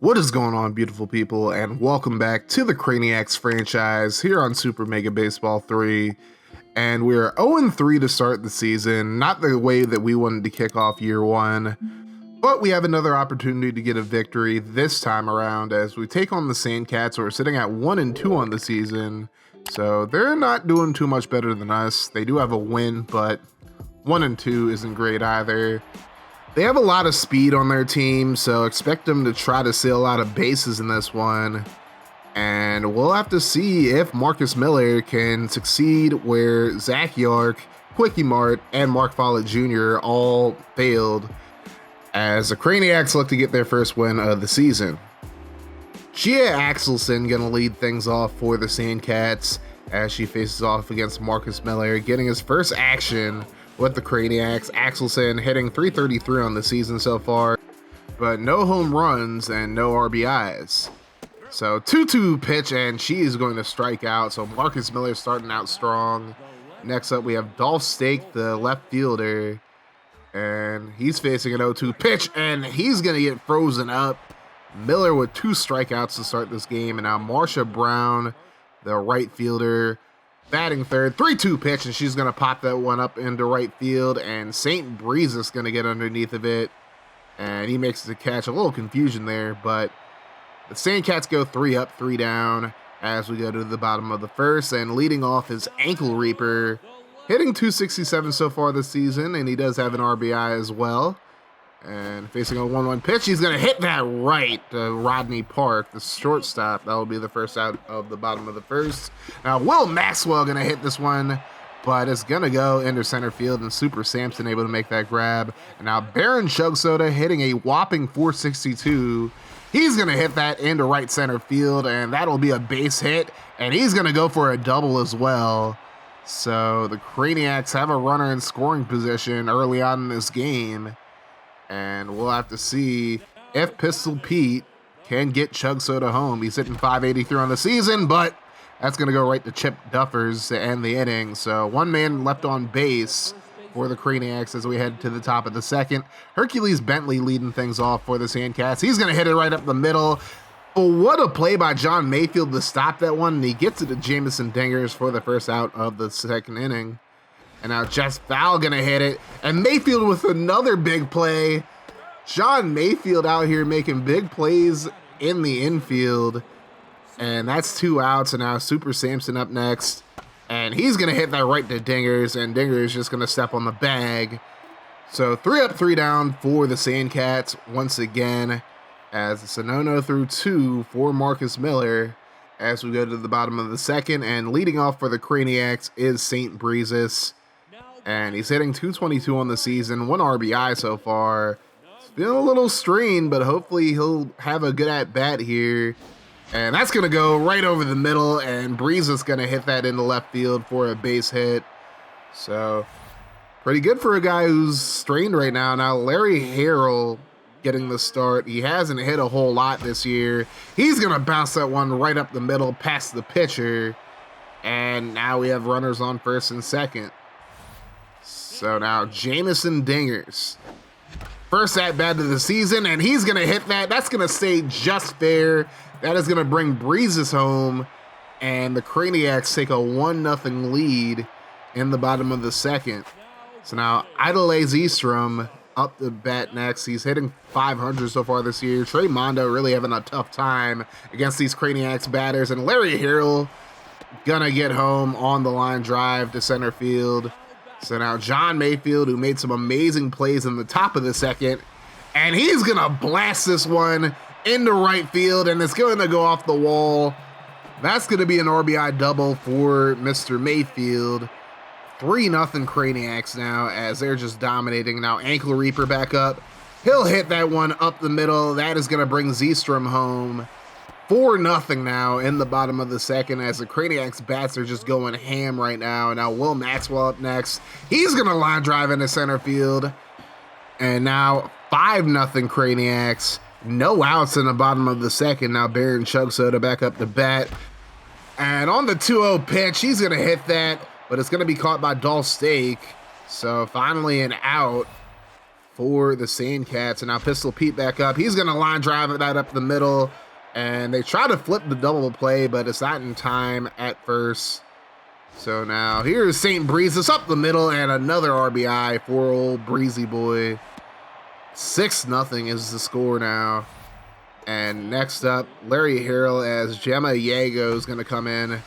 What is going on, beautiful people, and welcome back to the Crayniaqs franchise here on Super Mega Baseball 3. And we're 0-3 to start the season, not the way that we wanted to kick off year one, but we have another opportunity to get a victory this time around as we take on the Sandcats, who are sitting at 1-2 on the season. So they're not doing too much better than us. They do have a win, but 1-2 isn't great either. They have a lot of speed on their team, so expect them to try to steal a lot of bases in this one. And we'll have to see if Marcus Miller can succeed where Zach Yark, Quickie Mart, and Mark Follett Jr. all failed, as the Crayniaqs look to get their first win of the season. Gia Axelson gonna lead things off for the Sandcats as she faces off against Marcus Miller, getting his first action with the Crayniaqs. Axelson hitting .333 on the season so far, but no home runs and no RBIs. So 2-2 pitch, and she is going to strike out. So Marcus Miller starting out strong. Next up, we have Dolph Stake, the left fielder, and he's facing an 0-2 pitch, and he's going to get frozen up. Miller with 2 strikeouts to start this game, and now Marsha Brown, the right fielder, batting third. 3-2 pitch, and she's going to pop that one up into right field, and St. Breezes going to get underneath of it, and he makes the catch. A little confusion there, but the Sandcats go 3 up, 3 down as we go to the bottom of the first, and leading off is Ankle Reaper, hitting .267 so far this season, and he does have an RBI as well. And facing a 1-1 pitch, he's going to hit that right to Rodney Park, the shortstop. That will be the first out of the bottom of the first. Now, Will Maxwell going to hit this one, but it's going to go into center field, and Super Samson able to make that grab. And now Baron Chugsoda hitting a whopping .462. He's going to hit that into right center field, and that'll be a base hit, and he's going to go for a double as well. So the Crayniaqs have a runner in scoring position early on in this game. And we'll have to see if Pistol Pete can get Chugsoda home. He's hitting .583 on the season, but that's going to go right to Chip Duffers to end the inning. So 1 man left on base for the Crayniaqs as we head to the top of the second. Hercules Bentley leading things off for the Sandcats. He's going to hit it right up the middle. But what a play by John Mayfield to stop that one. And he gets it to Jamison Dingers for the first out of the second inning. And now Jess Fowl going to hit it. And Mayfield with another big play. John Mayfield out here making big plays in the infield. And that's 2 outs. And now Super Samson up next. And he's going to hit that right to Dingers. And Dingers is just going to step on the bag. So 3 up, 3 down for the Sandcats once again. As it's a no-no through 2 for Marcus Miller. As we go to the bottom of the second. And leading off for the Crayniaqs is St. Breezes. And he's hitting .222 on the season, 1 RBI so far. It's feeling a little strained, but hopefully he'll have a good at-bat here. And that's going to go right over the middle, and Breeze is going to hit that into left field for a base hit. So, pretty good for a guy who's strained right now. Now, Larry Harrell getting the start. He hasn't hit a whole lot this year. He's going to bounce that one right up the middle past the pitcher. And now we have runners on first and second. So now Jamison Dingers, first at-bat of the season, and he's going to hit that. That's going to stay just fair. That is going to bring Breezes home, and the Crayniaqs take a 1-0 lead in the bottom of the second. So now Idle Zestrom up the bat next. He's hitting .500 so far this year. Trey Mondo really having a tough time against these Crayniaqs batters, and Larry Harrell going to get home on the line drive to center field. So now John Mayfield, who made some amazing plays in the top of the second, and he's going to blast this one into right field, and it's going to go off the wall. That's going to be an RBI double for Mr. Mayfield. 3-0 Crayniaqs now as they're just dominating. Now Ankle Reaper back up. He'll hit that one up the middle. That is going to bring Zestrom home. 4-0 now in the bottom of the second as the Crayniaqs bats are just going ham right now. Now Will Maxwell up next. He's going to line drive into center field. And now 5-0 Crayniaqs. No outs in the bottom of the second. Now Baron Chugsoda back up to bat. And on the 2-0 pitch, he's going to hit that, but it's going to be caught by Dolph Stake. So finally an out for the Sandcats. And now Pistol Pete back up. He's going to line drive that up the middle. And they try to flip the double play, but it's not in time at first. So now here's St. Breezes up the middle and another RBI for old Breezy boy. 6-0 is the score now. And next up, Larry Harrell as Gemma Yago is going to come in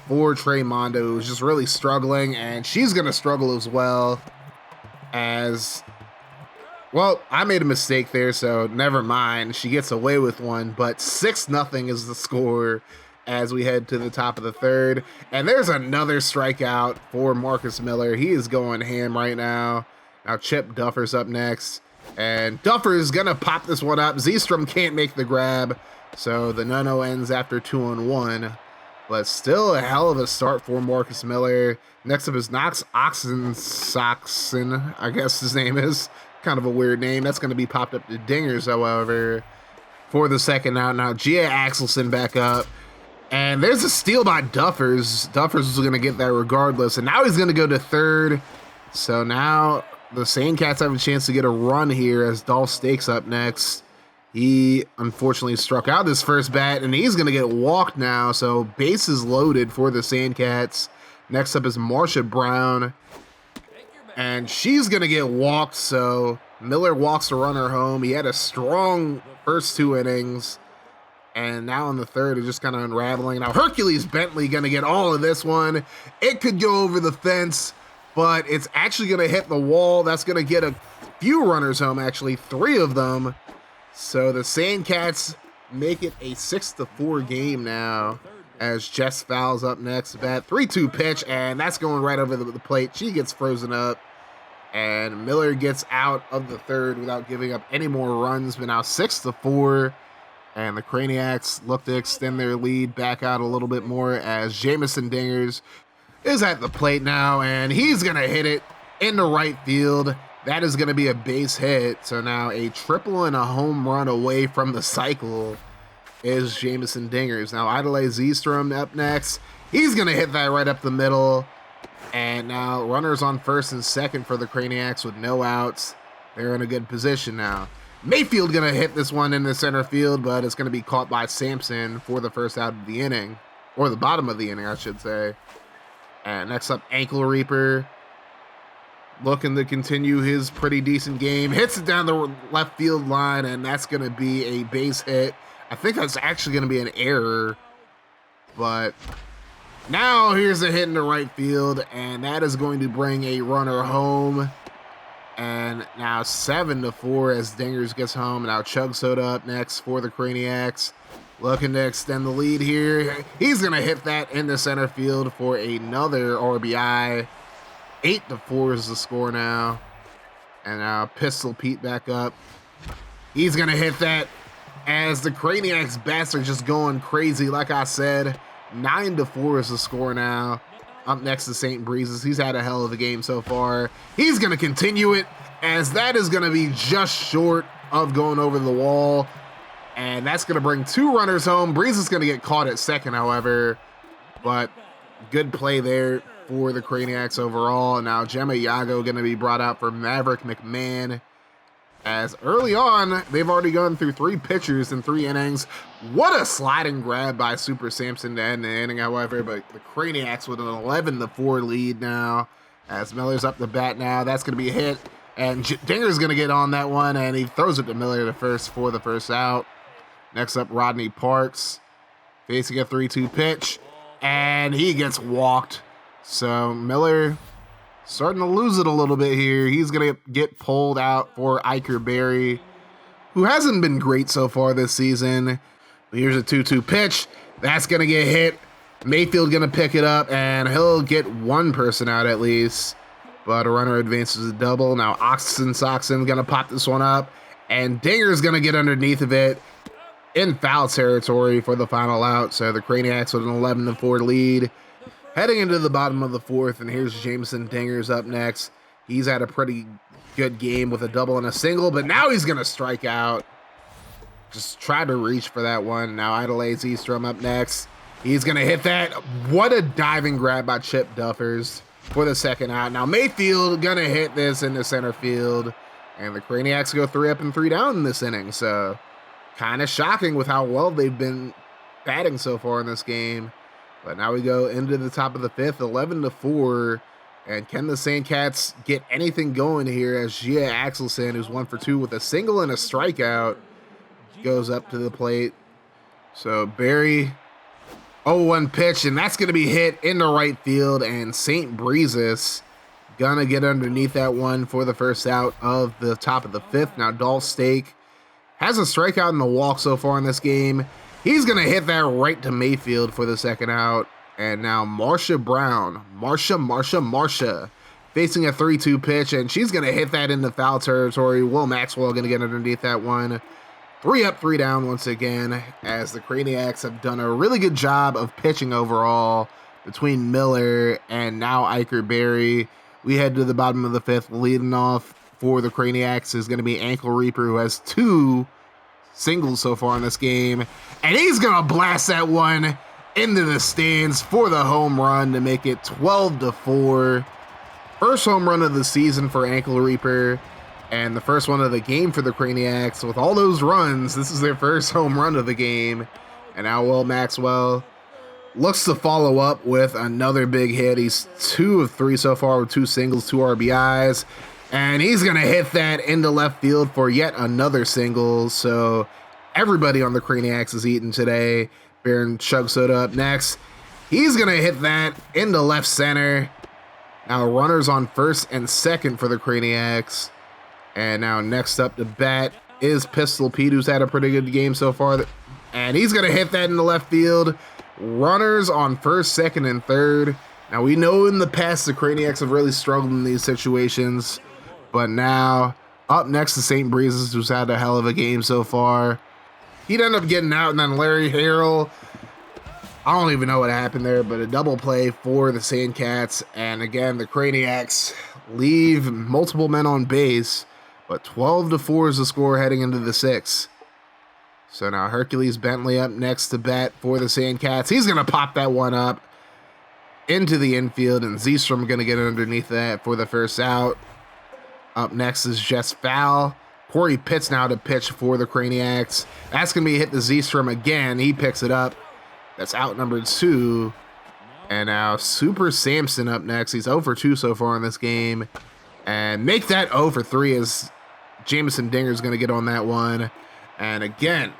for Trey Mondo, who's just really struggling, and she's going to struggle as well as, well, I made a mistake there, so never mind. She gets away with one, but 6-0 is the score as we head to the top of the third. And there's another strikeout for Marcus Miller. He is going ham right now. Now Chip Duffer's up next, and Duffer is going to pop this one up. Zstrom can't make the grab, so the no-no ends after 2-1. But still a hell of a start for Marcus Miller. Next up is Knox, Oxen, Saxon, I guess his name is. Kind of a weird name. That's going to be popped up to dingers, however, for the second out. Now Gia Axelson back up. And there's a steal by Duffers. Duffers was going to get that regardless. And now he's going to go to third. So now the Sandcats have a chance to get a run here as Dolph Stakes up next. He unfortunately struck out his first bat, and he's going to get walked now. So bases loaded for the Sandcats. Next up is Marsha Brown. And she's going to get walked, so Miller walks the runner home. He had a strong first 2 innings. And now in the third, it's just kind of unraveling. Now Hercules Bentley going to get all of this one. It could go over the fence, but it's actually going to hit the wall. That's going to get a few runners home, actually, 3 of them. So the Sandcats make it a 6-4 game now as Jess Fowles up next. Bat 3-2 pitch, and that's going right over the plate. She gets frozen up, and Miller gets out of the third without giving up any more runs. But now 6-4. And the Crayniaqs look to extend their lead back out a little bit more as Jamison Dingers is at the plate now, and he's going to hit it into right field. That is going to be a base hit. So now a triple and a home run away from the cycle is Jamison Dingers. Now Idolay Zstrom up next. He's going to hit that right up the middle. And now runners on first and second for the Crayniaqs with no outs. They're in a good position now. Mayfield going to hit this one in the center field, but it's going to be caught by Sampson for the first out of the inning, or the bottom of the inning, I should say. And next up, Ankle Reaper, looking to continue his pretty decent game. Hits it down the left field line, and that's going to be a base hit. I think that's actually going to be an error, but now here's a hit in the right field, and that is going to bring a runner home. And now 7-4 as Dingers gets home. Now Chug Soda up next for the Crayniaqs. Looking to extend the lead here. He's going to hit that in the center field for another RBI. 8-4 is the score now. And now Pistol Pete back up. He's going to hit that as the Crayniaqs bats are just going crazy. Like I said, 9-4 is the score now. Up next to St. Breezes. He's had a hell of a game so far. He's going to continue it as that is going to be just short of going over the wall. And that's going to bring 2 runners home. Breeze is going to get caught at second, however. But good play there for the Crayniaqs overall. And now Gemma Yago going to be brought out for Maverick McMahon. As early on, they've already gone through 3 pitchers in 3 innings. What a sliding grab by Super Sampson to end the inning, however. But the Crayniaqs with an 11-4 lead now. As Miller's up the bat now. That's going to be a hit. And Dinger's going to get on that one. And he throws it to Miller to first for the first out. Next up, Rodney Parks. Facing a 3-2 pitch. And he gets walked. So Miller starting to lose it a little bit here. He's going to get pulled out for Iker Berry, who hasn't been great so far this season. Here's a 2-2 pitch. That's going to get hit. Mayfield going to pick it up, and he'll get one person out at least. But a runner advances a double. Now Oxen Saxon going to pop this one up, and Dinger's going to get underneath of it in foul territory for the final out. So the Crayniaqs with an 11-4 lead. Heading into the bottom of the fourth, and here's Jameson Dingers up next. He's had a pretty good game with a double and a single, but now he's going to strike out. Just try to reach for that one. Now Idolay Zstrom up next. He's going to hit that. What a diving grab by Chip Duffers for the second out. Now Mayfield going to hit this in the center field, And the Crayniaqs go 3 up and 3 down in this inning. So kind of shocking with how well they've been batting so far in this game. But now we go into the top of the 5th, 11-4. And can the Sandcats get anything going here as Gia Axelson, who's 1 for 2 with a single and a strikeout, goes up to the plate. So Barry, 0-1 pitch, and that's going to be hit into right field. And St. Breezes gonna get underneath that one for the first out of the top of the 5th. Now Dolph Stake has a strikeout and a walk so far in this game. He's gonna hit that right to Mayfield for the second out. And now Marsha Brown, Marsha, facing a 3-2 pitch, and she's gonna hit that into foul territory. Will Maxwell gonna get underneath that one. 3 up, 3 down once again, as the Crayniaqs have done a really good job of pitching overall between Miller and now Iker Berry. We head to the bottom of the 5th. Leading off for the Crayniaqs is going to be Ankle Reaper, who has 2 singles so far in this game. And he's going to blast that one into the stands for the home run to make it 12-4. First home run of the season for Ankle Reaper, and the first one of the game for the Crayniaqs. With all those runs, this is their first home run of the game. And now Will Maxwell looks to follow up with another big hit. He's 2 of 3 so far with 2 singles, 2 RBIs. And he's going to hit that into left field for yet another single. So everybody on the Crayniaqs is eating today. Baron Chug Soda up next. He's going to hit that into left center. Now runners on first and second for the Crayniaqs. And now next up to bat is Pistol Pete, who's had a pretty good game so far. And he's going to hit that into left field. Runners on first, second, and third. Now, we know in the past the Crayniaqs have really struggled in these situations, but now up next to St. Breezes, who's had a hell of a game so far. He'd end up getting out, and then Larry Harrell, I don't even know what happened there, but a double play for the Sandcats. And again, the Crayniaqs leave multiple men on base, but 12-4 is the score heading into the 6th. So now Hercules Bentley up next to bat for the Sandcats. He's going to pop that one up into the infield, and Zstrom going to get underneath that for the first out. Up next is Jess Fowl. Corey Pitts now to pitch for the Crayniaqs. That's going to be hit to Zstrom again. He picks it up. That's out number 2. And now Super Samson up next. He's 0 for 2 so far in this game. And make that 0 for 3 as Jameson Dinger's going to get on that one. And again,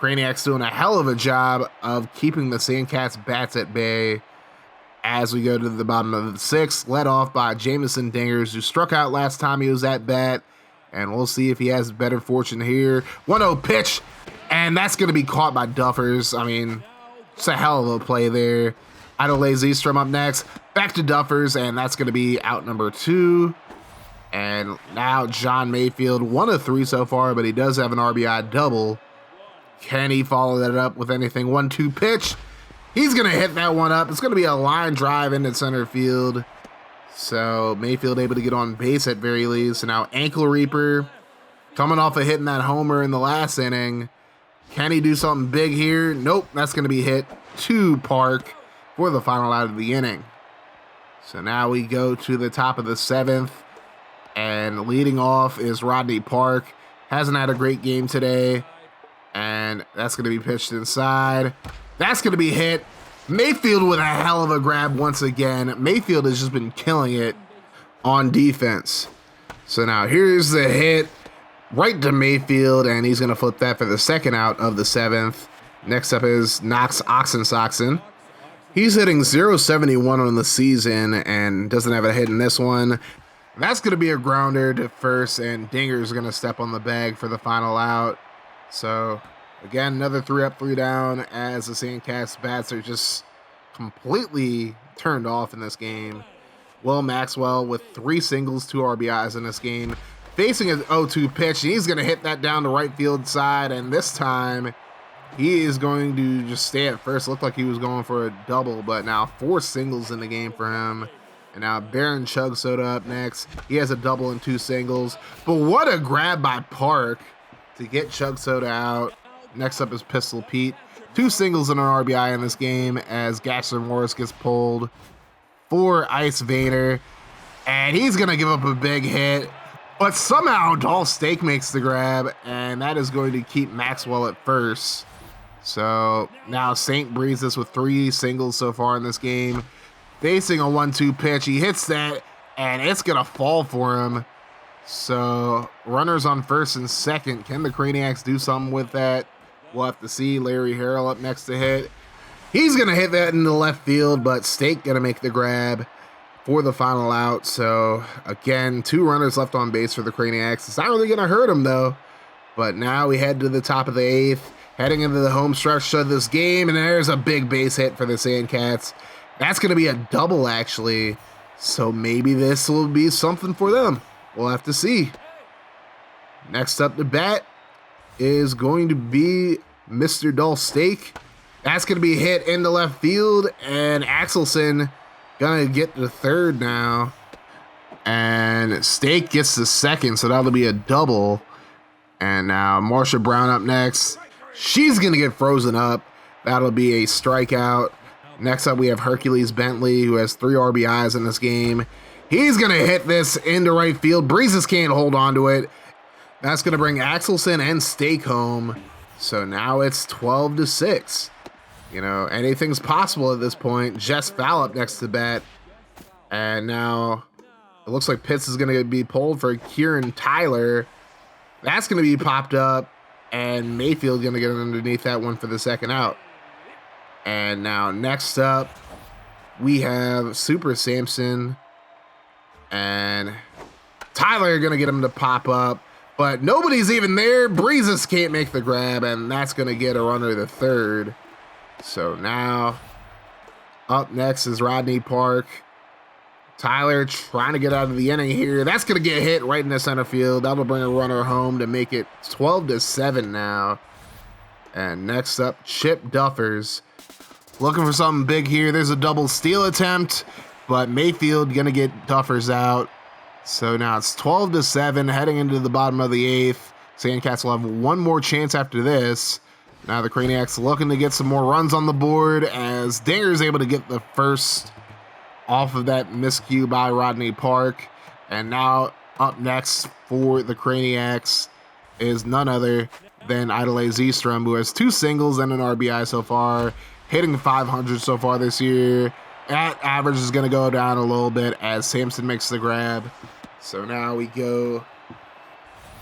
Crayniaqs doing a hell of a job of keeping the Sandcats bats at bay as we go to the bottom of the 6th, led off by Jameson Dingers, who struck out last time he was at bat. And we'll see if he has better fortune here. 1-0 pitch, and that's going to be caught by Duffers. I mean, it's a hell of a play there. Idolay Zstrom up next. Back to Duffers, and that's going to be out number 2. And now John Mayfield, 1 of 3 so far, but he does have an RBI double. Can he follow that up with anything? 1-2 pitch. He's going to hit that one up. It's going to be a line drive into center field. So Mayfield able to get on base at very least. So now Ankle Reaper coming off of hitting that homer in the last inning. Can he do something big here? Nope. That's going to be hit to Park for the final out of the inning. So now we go to the top of the 7th. And leading off is Rodney Park. Hasn't had a great game today. And that's going to be pitched inside. That's going to be hit. Mayfield with a hell of a grab once again. Mayfield has just been killing it on defense. So now here's the hit right to Mayfield, and he's going to flip that for the second out of the 7th. Next up is Knox, Oxen, Saxon. He's hitting .071 on the season and doesn't have a hit in this one. That's going to be a grounder to first, and Dinger's going to step on the bag for the final out. So, again, another 3 up, 3 down as the Sandcats bats are just completely turned off in this game. Will Maxwell with 3 singles, 2 RBIs in this game, facing an 0-2 pitch, and he's going to hit that down the right field side, and this time he is going to just stay at first. Looked like he was going for a double, but now 4 singles in the game for him. And now Baron Chug Soda up next. He has a double and 2 singles. But what a grab by Park to get Chug Soda out. Next up is Pistol Pete. 2 singles and an RBI in this game as Gasser Morris gets pulled for Ice Vader. And he's going to give up a big hit. But somehow Dolph Steak makes the grab, and that is going to keep Maxwell at first. So now St. Breezes with 3 singles so far in this game. Facing a 1-2 pitch. He hits that, and it's going to fall for him. So runners on first and second. Can the Crayniaqs do something with that? We'll have to see. Larry Harrell up next to hit. He's going to hit that into left field, but Steak going to make the grab for the final out. So again, 2 runners left on base for the Crayniaqs. It's not really going to hurt them though. But now we head to the top of the 8th, heading into the home stretch of this game, and there's a big base hit for the Sandcats. That's going to be a double actually. So maybe this will be something for them. We'll have to see. Next up to bat is going to be Mr. Dolph Steak. That's going to be hit into left field, and Axelson gonna get the third now. And Steak gets the second, so that'll be a double. And now Marsha Brown up next. She's gonna get frozen up. That'll be a strikeout. Next up, we have Hercules Bentley, who has 3 RBIs in this game. He's gonna hit this into right field. Breezes can't hold on to it. That's gonna bring Axelson and Steak home. So now it's 12-6. You know, anything's possible at this point. Jess Fowl up next to bat. And now it looks like Pitts is going to be pulled for Kieran Tyler. That's going to be popped up. And Mayfield going to get underneath that one for the second out. And now next up, we have Super Samson. And Tyler going to get him to pop up. But nobody's even there. Breezes can't make the grab. And that's going to get a runner to third. So now, up next is Rodney Park. Tyler trying to get out of the inning here. That's going to get hit right in the center field. That'll bring a runner home to make it 12-7 now. And next up, Chip Duffers. Looking for something big here. There's a double steal attempt, but Mayfield going to get Duffers out. So now it's 12-7 heading into the bottom of the 8th. Sandcats will have one more chance after this. Now the Crayniaqs looking to get some more runs on the board as Dinger is able to get the first off of that miscue by Rodney Park. And now up next for the Crayniaqs is none other than Idole Zstrom, who has 2 singles and an RBI so far, hitting 500 so far this year. That average is going to go down a little bit as Samson makes the grab. So now we go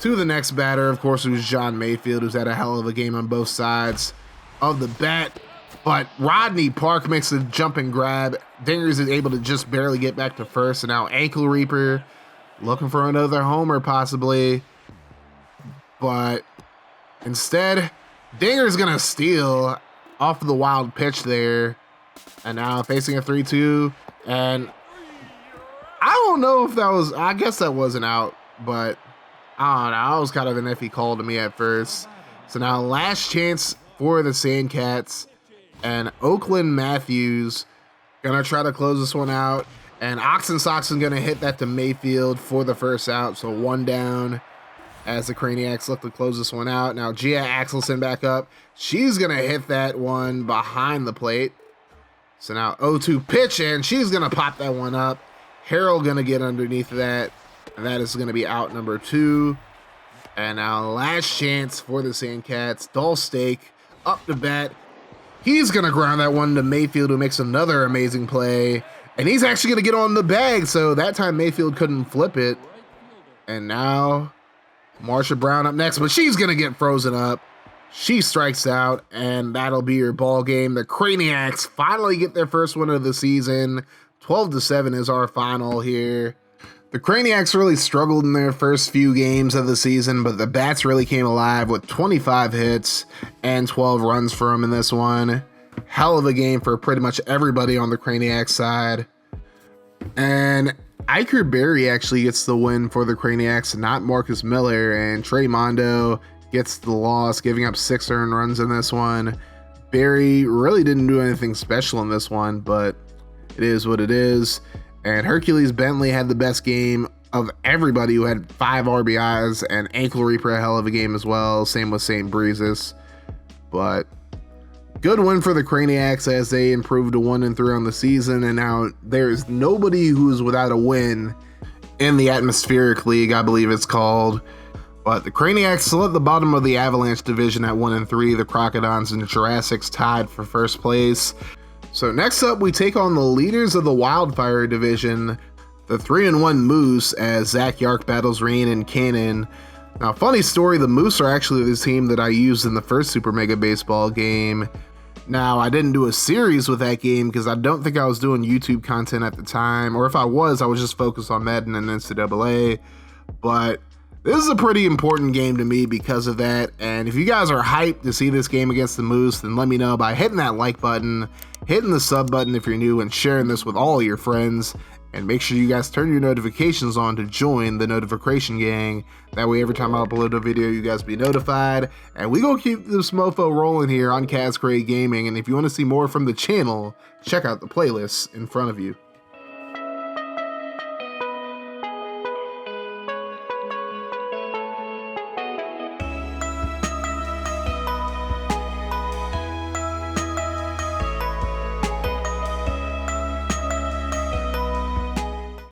to the next batter, of course, who's John Mayfield, who's had a hell of a game on both sides of the bat. But Rodney Park makes a jumping grab. Dingers is able to just barely get back to first. And now Ankle Reaper looking for another homer possibly. But instead, Dinger's going to steal off of the wild pitch there. And now facing a 3-2. And I don't know if that was, I guess that wasn't out, but I don't know. That was kind of an iffy call to me at first. So now last chance for the Sandcats. And Oakland Matthews going to try to close this one out. And Oxen going to hit that to Mayfield for the first out. So 1 down as the Crayniaqs look to close this one out. Now Gia Axelson back up. She's going to hit that one behind the plate. So now 0-2 pitch, and she's going to pop that one up. Harrell going to get underneath that. And that is going to be out number 2. And now last chance for the Sandcats. Dolph Steak up to bat. He's going to ground that one to Mayfield, who makes another amazing play. And he's actually going to get on the bag. So that time Mayfield couldn't flip it. And now Marsha Brown up next, but she's going to get frozen up. She strikes out, and that'll be your ball game. The Crayniaqs finally get their first win of the season. 12-7 is our final here. The Crayniaqs really struggled in their first few games of the season, but the bats really came alive with 25 hits and 12 runs for them in this one. Hell of a game for pretty much everybody on the Crayniaqs side. And Iker Berry actually gets the win for the Crayniaqs, not Marcus Miller, and Trey Mondo gets the loss, giving up 6 earned runs in this one. Berry really didn't do anything special in this one, but it is what it is. And Hercules Bentley had the best game of everybody, who had 5 RBIs, and Ankle Reaper a hell of a game as well. Same with St. Breezes. But good win for the Crayniaqs as they improved to 1-3 on the season, and now there's nobody who's without a win in the Atmospheric League, I believe it's called. But the Crayniaqs still at the bottom of the Avalanche division at 1-3. The Crocodons and Jurassics tied for first place. So next up, we take on the leaders of the Wildfire division, the 3-1 Moose, as Zach Yark battles Rain and Cannon. Now, funny story, the Moose are actually the team that I used in the first Super Mega Baseball game. Now, I didn't do a series with that game because I don't think I was doing YouTube content at the time, or if I was just focused on Madden and NCAA. But this is a pretty important game to me because of that, and if you guys are hyped to see this game against the Moose, then let me know by hitting that like button, hitting the sub button if you're new, and sharing this with all your friends. And make sure you guys turn your notifications on to join the notification gang. That way every time I upload a video, you guys be notified. And we gonna keep this mofo rolling here on Kaz Cray Gaming. And if you want to see more from the channel, check out the playlists in front of you.